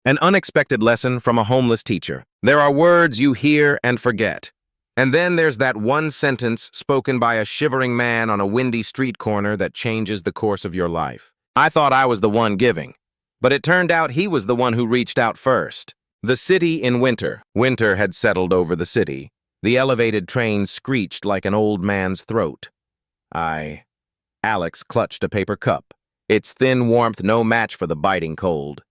An unexpected lesson from a homeless teacher. There are words you hear and forget. And then there's that one sentence spoken by a shivering man on a windy street corner that changes the course of your life. I thought I was the one giving, but it turned out he was the one who reached out first. The city in winter. Winter had settled over the city. The elevated train screeched like an old man's throat. Alex clutched a paper cup, its thin warmth no match for the biting cold.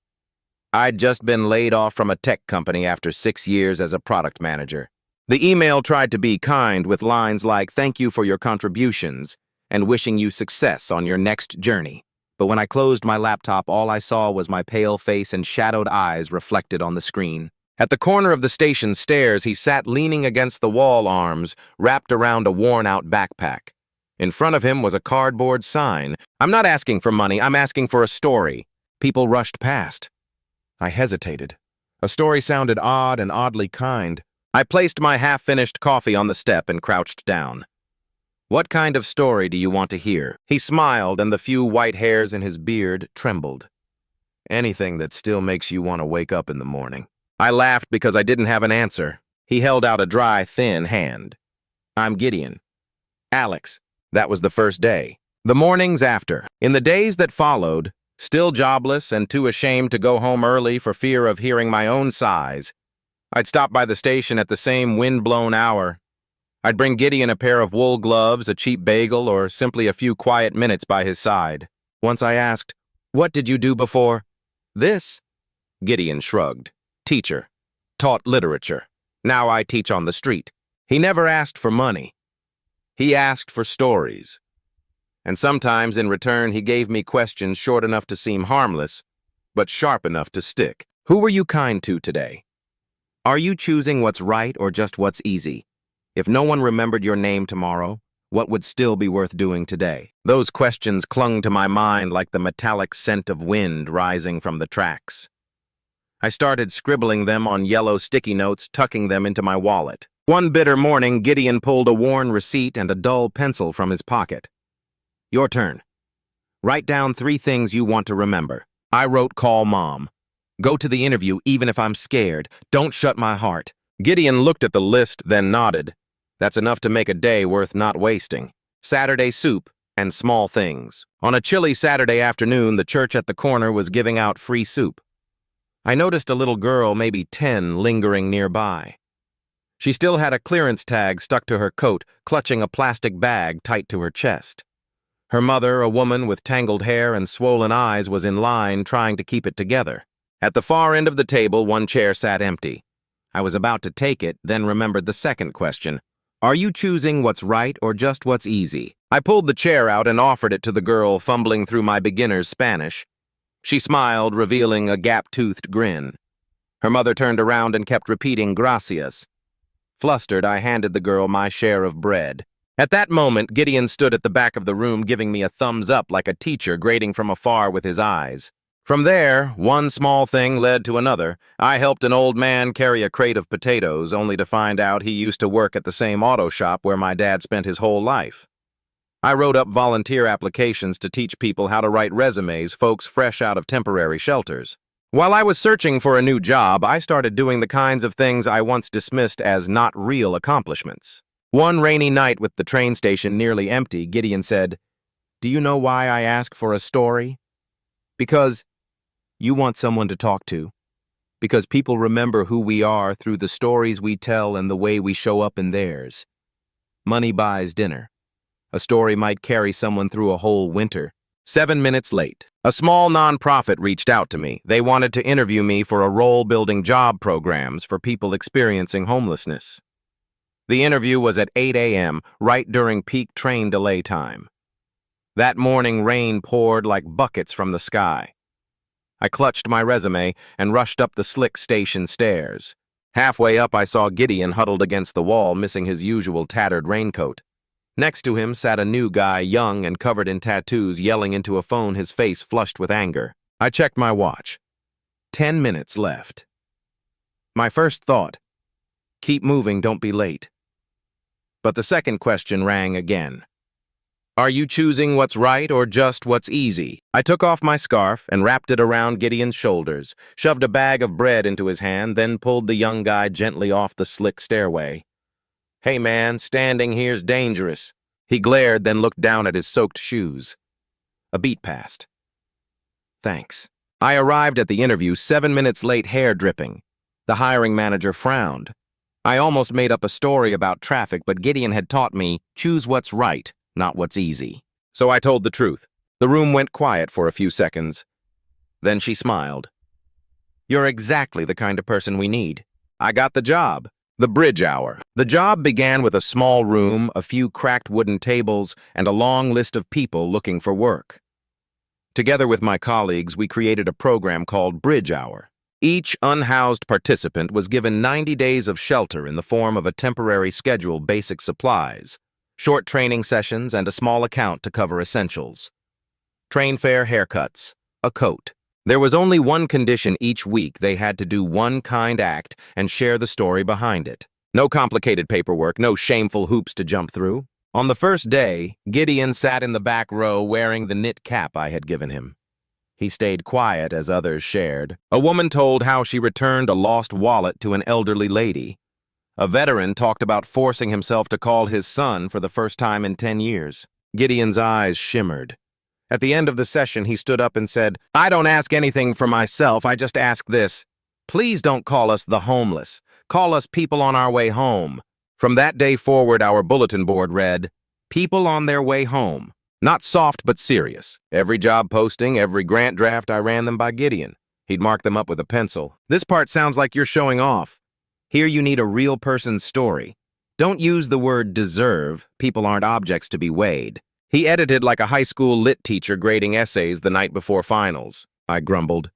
I'd just been laid off from a tech company after 6 years as a product manager. The email tried to be kind with lines like, "Thank you for your contributions," and wishing you success on your next journey. But when I closed my laptop, all I saw was my pale face and shadowed eyes reflected on the screen. At the corner of the station stairs, he sat leaning against the wall, arms wrapped around a worn-out backpack. In front of him was a cardboard sign. "I'm not asking for money, I'm asking for a story." People rushed past. I hesitated. A story sounded odd and oddly kind. I placed my half-finished coffee on the step and crouched down. "What kind of story do you want to hear?" He smiled, and the few white hairs in his beard trembled. "Anything that still makes you want to wake up in the morning." I laughed because I didn't have an answer. He held out a dry, thin hand. "I'm Gideon." "Alex." That was the first day. The mornings after. In the days that followed, still jobless and too ashamed to go home early for fear of hearing my own sighs, I'd stop by the station at the same wind-blown hour. I'd bring Gideon a pair of wool gloves, a cheap bagel, or simply a few quiet minutes by his side. Once I asked, "What did you do before this?" Gideon shrugged. "Teacher. Taught literature. Now I teach on the street." He never asked for money. He asked for stories. And sometimes, in return, he gave me questions short enough to seem harmless, but sharp enough to stick. Who were you kind to today? Are you choosing what's right or just what's easy? If no one remembered your name tomorrow, what would still be worth doing today? Those questions clung to my mind like the metallic scent of wind rising from the tracks. I started scribbling them on yellow sticky notes, tucking them into my wallet. One bitter morning, Gideon pulled a worn receipt and a dull pencil from his pocket. "Your turn. Write down 3 things you want to remember." I wrote, "Call Mom. Go to the interview even if I'm scared. Don't shut my heart." Gideon looked at the list, then nodded. That's enough to make a day worth not wasting. Saturday soup and small things. On a chilly Saturday afternoon, the church at the corner was giving out free soup. I noticed a little girl, maybe 10, lingering nearby. She still had a clearance tag stuck to her coat, clutching a plastic bag tight to her chest. Her mother, a woman with tangled hair and swollen eyes, was in line trying to keep it together. At the far end of the table, one chair sat empty. I was about to take it, then remembered the second question. Are you choosing what's right or just what's easy? I pulled the chair out and offered it to the girl, fumbling through my beginner's Spanish. She smiled, revealing a gap-toothed grin. Her mother turned around and kept repeating gracias. Flustered, I handed the girl my share of bread. At that moment, Gideon stood at the back of the room, giving me a thumbs up like a teacher grading from afar with his eyes. From there, one small thing led to another. I helped an old man carry a crate of potatoes, only to find out he used to work at the same auto shop where my dad spent his whole life. I wrote up volunteer applications to teach people how to write resumes, folks fresh out of temporary shelters. While I was searching for a new job, I started doing the kinds of things I once dismissed as not real accomplishments. One rainy night with the train station nearly empty, Gideon said, "Do you know why I ask for a story? Because you want someone to talk to. Because people remember who we are through the stories we tell and the way we show up in theirs. Money buys dinner. A story might carry someone through a whole winter." 7 minutes late. A small nonprofit reached out to me. They wanted to interview me for a role-building job programs for people experiencing homelessness. The interview was at 8 a.m., right during peak train delay time. That morning, rain poured like buckets from the sky. I clutched my resume and rushed up the slick station stairs. Halfway up, I saw Gideon huddled against the wall, missing his usual tattered raincoat. Next to him sat a new guy, young and covered in tattoos, yelling into a phone, his face flushed with anger. I checked my watch. 10 minutes left. My first thought, keep moving, don't be late. But the second question rang again. Are you choosing what's right or just what's easy? I took off my scarf and wrapped it around Gideon's shoulders, shoved a bag of bread into his hand, then pulled the young guy gently off the slick stairway. Hey man, standing here's dangerous. He glared, then looked down at his soaked shoes. A beat passed. Thanks. I arrived at the interview 7 minutes late, hair dripping. The hiring manager frowned. I almost made up a story about traffic, but Gideon had taught me, choose what's right, not what's easy. So I told the truth. The room went quiet for a few seconds. Then she smiled. You're exactly the kind of person we need. I got the job. The bridge hour. The job began with a small room, a few cracked wooden tables, and a long list of people looking for work. Together with my colleagues, we created a program called Bridge Hour. Each unhoused participant was given 90 days of shelter in the form of a temporary schedule, basic supplies, short training sessions, and a small account to cover essentials. Train fare, haircuts, a coat. There was only one condition each week: they had to do one kind act and share the story behind it. No complicated paperwork, no shameful hoops to jump through. On the first day, Gideon sat in the back row wearing the knit cap I had given him. He stayed quiet as others shared. A woman told how she returned a lost wallet to an elderly lady. A veteran talked about forcing himself to call his son for the first time in 10 years. Gideon's eyes shimmered. At the end of the session, he stood up and said, I don't ask anything for myself, I just ask this. Please don't call us the homeless. Call us people on our way home. From that day forward, our bulletin board read, People on their way home. Not soft, but serious. Every job posting, every grant draft, I ran them by Gideon. He'd mark them up with a pencil. This part sounds like you're showing off. Here you need a real person's story. Don't use the word deserve. People aren't objects to be weighed. He edited like a high school lit teacher grading essays the night before finals. I grumbled.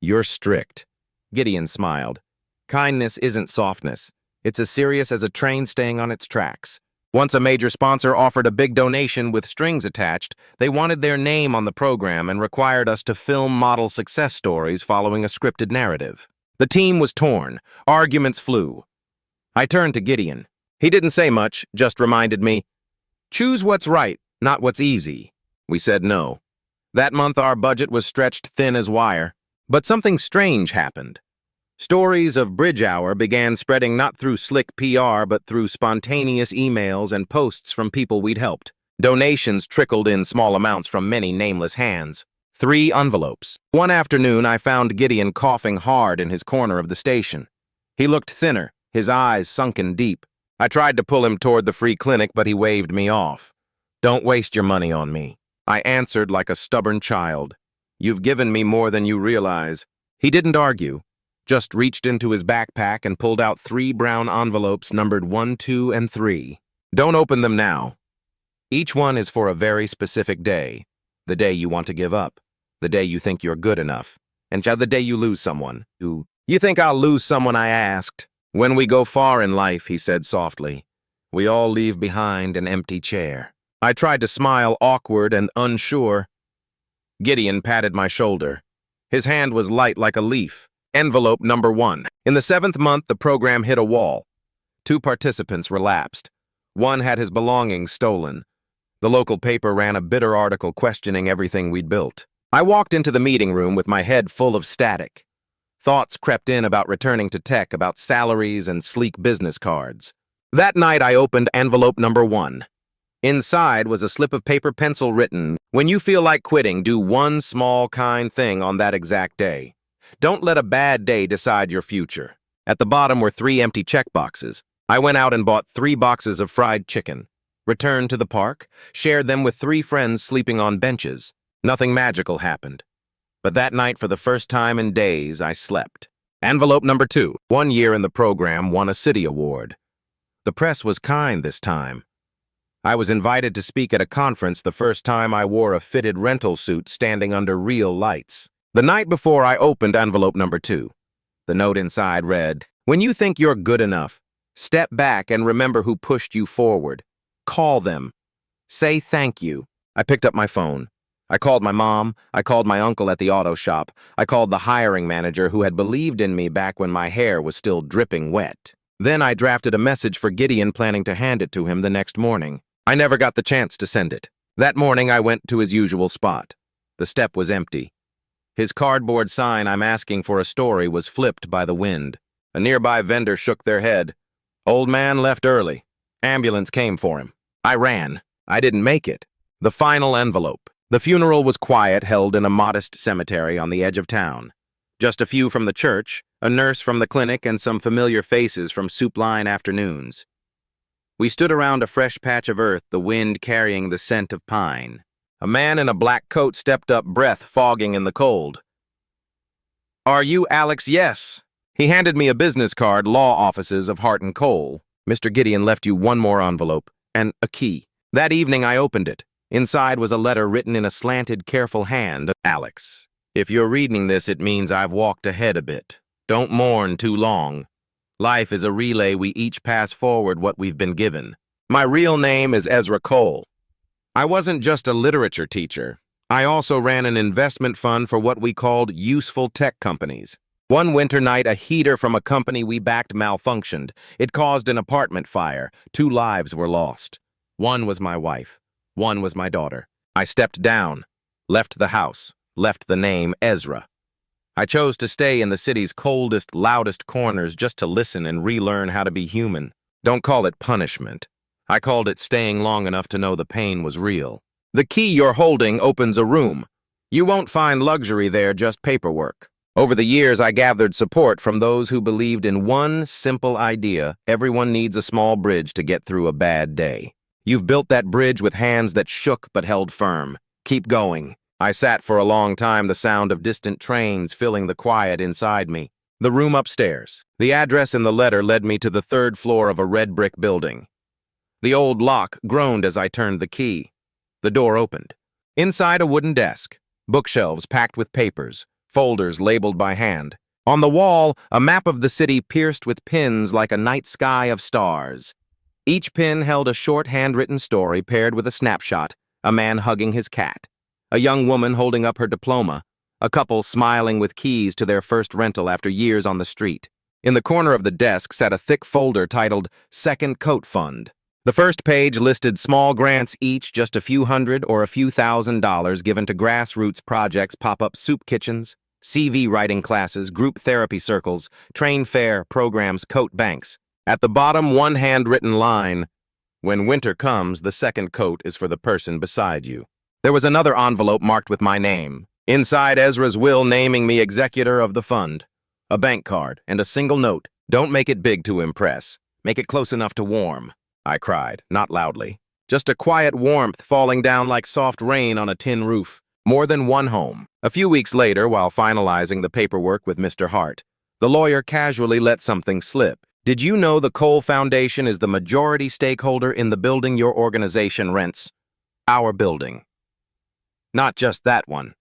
You're strict. Gideon smiled. Kindness isn't softness. It's as serious as a train staying on its tracks. Once a major sponsor offered a big donation with strings attached, they wanted their name on the program and required us to film model success stories following a scripted narrative. The team was torn. Arguments flew. I turned to Gideon. He didn't say much, just reminded me, choose what's right, not what's easy. We said no. That month our budget was stretched thin as wire. But something strange happened. Stories of Bridge Hour began spreading not through slick PR, but through spontaneous emails and posts from people we'd helped. Donations trickled in small amounts from many nameless hands. 3 envelopes. One afternoon, I found Gideon coughing hard in his corner of the station. He looked thinner, his eyes sunken deep. I tried to pull him toward the free clinic, but he waved me off. Don't waste your money on me. I answered like a stubborn child. You've given me more than you realize. He didn't argue. Just reached into his backpack and pulled out 3 brown envelopes numbered 1, 2, and 3. Don't open them now. Each one is for a very specific day. The day you want to give up. The day you think you're good enough. And the day you lose someone. You think I'll lose someone, I asked. When we go far in life, he said softly, we all leave behind an empty chair. I tried to smile, awkward and unsure. Gideon patted my shoulder. His hand was light like a leaf. Envelope number 1. In the 7th month, the program hit a wall. 2 participants relapsed. One had his belongings stolen. The local paper ran a bitter article questioning everything we'd built. I walked into the meeting room with my head full of static. Thoughts crept in about returning to tech, about salaries and sleek business cards. That night, I opened envelope number 1. Inside was a slip of paper, pencil written, when you feel like quitting, do one small kind thing on that exact day. Don't let a bad day decide your future. At the bottom were 3 empty check boxes. I went out and bought 3 boxes of fried chicken, returned to the park, shared them with 3 friends sleeping on benches. Nothing magical happened. But that night, for the first time in days, I slept. Envelope number 2. 1 year in the program, won a city award. The press was kind this time. I was invited to speak at a conference the first time I wore a fitted rental suit standing under real lights. The night before, I opened envelope number 2. The note inside read, when you think you're good enough, step back and remember who pushed you forward. Call them. Say thank you. I picked up my phone. I called my mom. I called my uncle at the auto shop. I called the hiring manager who had believed in me back when my hair was still dripping wet. Then I drafted a message for Gideon, planning to hand it to him the next morning. I never got the chance to send it. That morning, I went to his usual spot. The step was empty. His cardboard sign, "I'm asking for a story," was flipped by the wind. A nearby vendor shook their head. Old man left early. Ambulance came for him. I ran. I didn't make it. The final envelope. The funeral was quiet, held in a modest cemetery on the edge of town. Just a few from the church, a nurse from the clinic, and some familiar faces from soup line afternoons. We stood around a fresh patch of earth, the wind carrying the scent of pine. A man in a black coat stepped up, breath fogging in the cold. "Are you Alex?" "Yes." He handed me a business card, "Law Offices of Hart and Cole. Mr. Gideon left you one more envelope, and a key." That evening I opened it. Inside was a letter written in a slanted, careful hand. "Alex, if you're reading this, it means I've walked ahead a bit. Don't mourn too long. Life is a relay. We each pass forward what we've been given. My real name is Ezra Cole. I wasn't just a literature teacher. I also ran an investment fund for what we called useful tech companies. One winter night, a heater from a company we backed malfunctioned. It caused an apartment fire. 2 lives were lost. One was my wife. One was my daughter. I stepped down, left the house, left the name Ezra. I chose to stay in the city's coldest, loudest corners just to listen and relearn how to be human. Don't call it punishment. I called it staying long enough to know the pain was real. The key you're holding opens a room. You won't find luxury there, just paperwork. Over the years, I gathered support from those who believed in one simple idea: everyone needs a small bridge to get through a bad day. You've built that bridge with hands that shook but held firm. Keep going. I sat for a long time, the sound of distant trains filling the quiet inside me. The room upstairs. The address in the letter led me to the 3rd floor of a red brick building. The old lock groaned as I turned the key. The door opened. Inside, a wooden desk. Bookshelves packed with papers. Folders labeled by hand. On the wall, a map of the city pierced with pins like a night sky of stars. Each pin held a short handwritten story paired with a snapshot: a man hugging his cat, a young woman holding up her diploma, a couple smiling with keys to their first rental after years on the street. In the corner of the desk sat a thick folder titled Second Coat Fund. The first page listed small grants, each just a few hundred or a few $1,000s, given to grassroots projects, pop-up soup kitchens, CV writing classes, group therapy circles, train fair programs, coat banks. At the bottom, one handwritten line: "When winter comes, the second coat is for the person beside you." There was another envelope marked with my name. Inside, Ezra's will naming me executor of the fund. A bank card and a single note: "Don't make it big to impress. Make it close enough to warm." I cried, not loudly. Just a quiet warmth falling down like soft rain on a tin roof. More than one home. A few weeks later, while finalizing the paperwork with Mr. Hart, the lawyer casually let something slip. "Did you know the Cole Foundation is the majority stakeholder in the building your organization rents? Our building. Not just that one.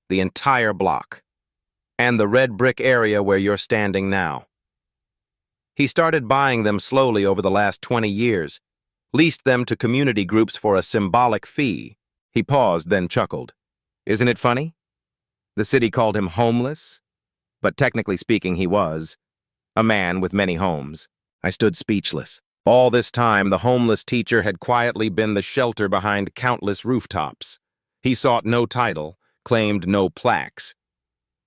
The entire block. And the red brick area where you're standing now." He started buying them slowly over the last 20 years, leased them to community groups for a symbolic fee. He paused, then chuckled. Isn't it funny? The city called him homeless, but technically speaking, he was a man with many homes. I stood speechless. All this time, the homeless teacher had quietly been the shelter behind countless rooftops. He sought no title, claimed no plaques.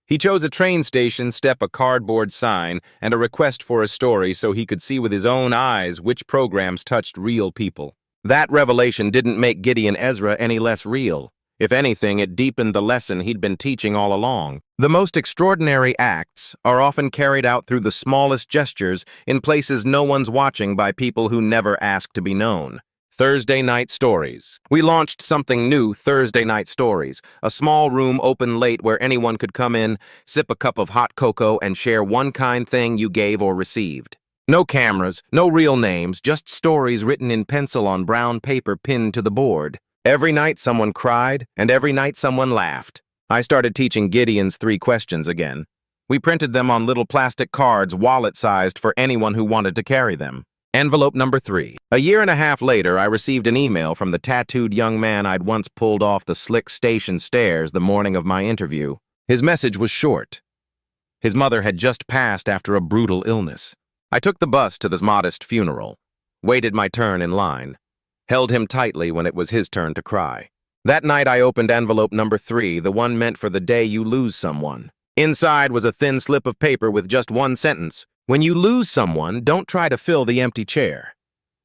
He chose a train station step, a cardboard sign, and a request for a story so he could see with his own eyes which programs touched real people. That revelation didn't make Gideon Ezra any less real. If anything, it deepened the lesson he'd been teaching all along. The most extraordinary acts are often carried out through the smallest gestures in places no one's watching by people who never ask to be known. Thursday Night Stories. We launched something new, Thursday Night Stories, a small room open late where anyone could come in, sip a cup of hot cocoa, and share one kind thing you gave or received. No cameras, no real names, just stories written in pencil on brown paper pinned to the board. Every night someone cried, and every night someone laughed. I started teaching Gideon's 3 questions again. We printed them on little plastic cards, wallet-sized, for anyone who wanted to carry them. Envelope number 3. A year and a half later, I received an email from the tattooed young man I'd once pulled off the slick station stairs the morning of my interview. His message was short. His mother had just passed after a brutal illness. I took the bus to this modest funeral, waited my turn in line. held him tightly when it was his turn to cry. That night I opened envelope number 3, the one meant for the day you lose someone. Inside was a thin slip of paper with just one sentence. When you lose someone, don't try to fill the empty chair.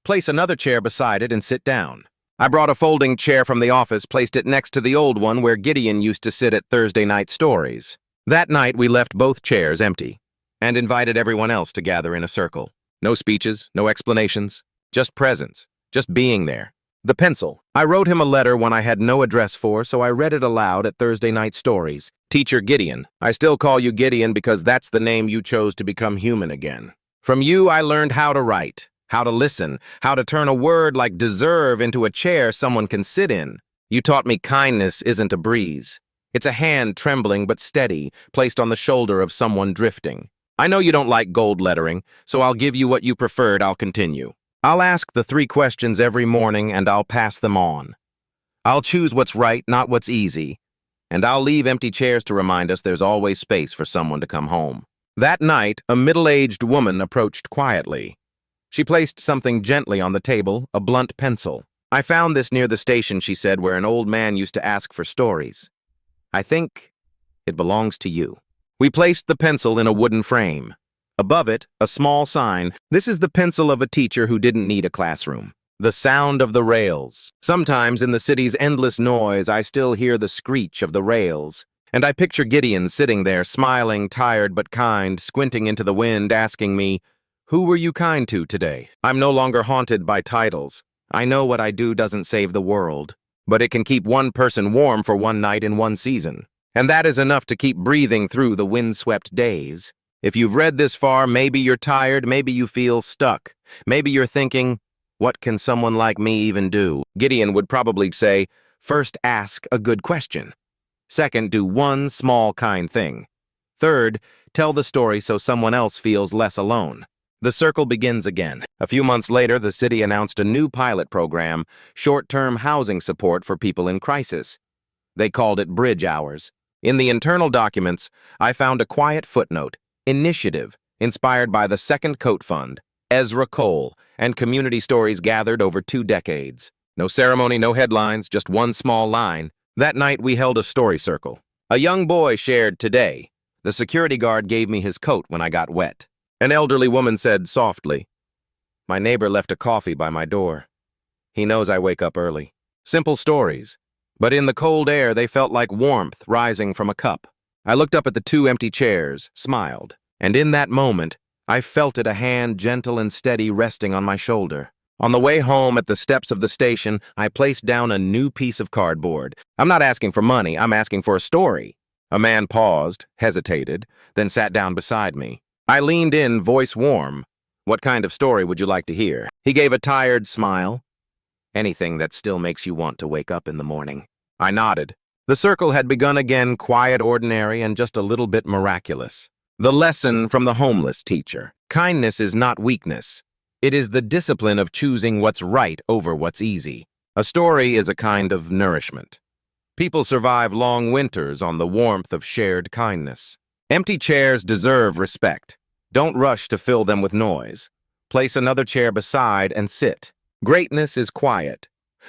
Place another chair beside it and sit down. I brought a folding chair from the office, placed it next to the old one where Gideon used to sit at Thursday night stories. That night we left both chairs empty and invited everyone else to gather in a circle. No speeches, no explanations, just presence, just being there. The pencil. I wrote him a letter one I had no address for, so I read it aloud at Thursday night stories. Teacher Gideon. I still call you Gideon because that's the name you chose to become human again. From you I learned how to write, how to listen, how to turn a word like deserve into a chair someone can sit in. You taught me kindness isn't a breeze. It's a hand trembling but steady, placed on the shoulder of someone drifting. I know you don't like gold lettering, so I'll give you what you preferred. I'll continue. I'll ask the 3 questions every morning and I'll pass them on. I'll choose what's right, not what's easy. And I'll leave empty chairs to remind us there's always space for someone to come home. That night, a middle-aged woman approached quietly. She placed something gently on the table, a blunt pencil. I found this near the station, she said, where an old man used to ask for stories. I think it belongs to you. We placed the pencil in a wooden frame. Above it, a small sign. This is the pencil of a teacher who didn't need a classroom. The sound of the rails. Sometimes in the city's endless noise, I still hear the screech of the rails. And I picture Gideon sitting there, smiling, tired but kind, squinting into the wind, asking me, "Who were you kind to today?" I'm no longer haunted by titles. I know what I do doesn't save the world, but it can keep one person warm for one night in one season. And that is enough to keep breathing through the windswept days. If you've read this far, maybe you're tired, maybe you feel stuck. Maybe you're thinking, what can someone like me even do? Gideon would probably say, first, ask a good question. Second, do one small kind thing. Third, tell the story so someone else feels less alone. The circle begins again. A few months later, the city announced a new pilot program, short-term housing support for people in crisis. They called it Bridge Hours. In the internal documents, I found a quiet footnote, initiative, inspired by the Second Coat Fund, Ezra Cole, and community stories gathered over 2 decades. No ceremony, no headlines, just one small line. That night we held a story circle. A young boy shared today. The security guard gave me his coat when I got wet. An elderly woman said softly, "My neighbor left a coffee by my door. He knows I wake up early." Simple stories, but in the cold air they felt like warmth rising from a cup. I looked up at the 2 empty chairs, smiled, and in that moment, I felt it, a hand gentle and steady resting on my shoulder. On the way home at the steps of the station, I placed down a new piece of cardboard. I'm not asking for money, I'm asking for a story. A man paused, hesitated, then sat down beside me. I leaned in, voice warm. "What kind of story would you like to hear?" He gave a tired smile. "Anything that still makes you want to wake up in the morning." I nodded. The circle had begun again, quiet, ordinary, and just a little bit miraculous. The lesson from the homeless teacher. Kindness is not weakness. It is the discipline of choosing what's right over what's easy. A story is a kind of nourishment. People survive long winters on the warmth of shared kindness. Empty chairs deserve respect. Don't rush to fill them with noise. Place another chair beside and sit. Greatness is quiet.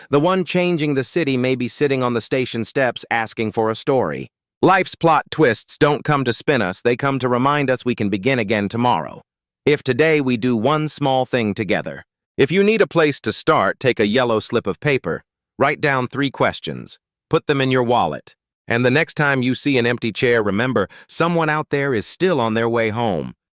The one changing the city may be sitting on the station steps asking for a story. Life's plot twists don't come to spin us, they come to remind us we can begin again tomorrow. If today we do one small thing together. If you need a place to start, take a yellow slip of paper. Write down 3 questions. Put them in your wallet. And the next time you see an empty chair, remember, someone out there is still on their way home.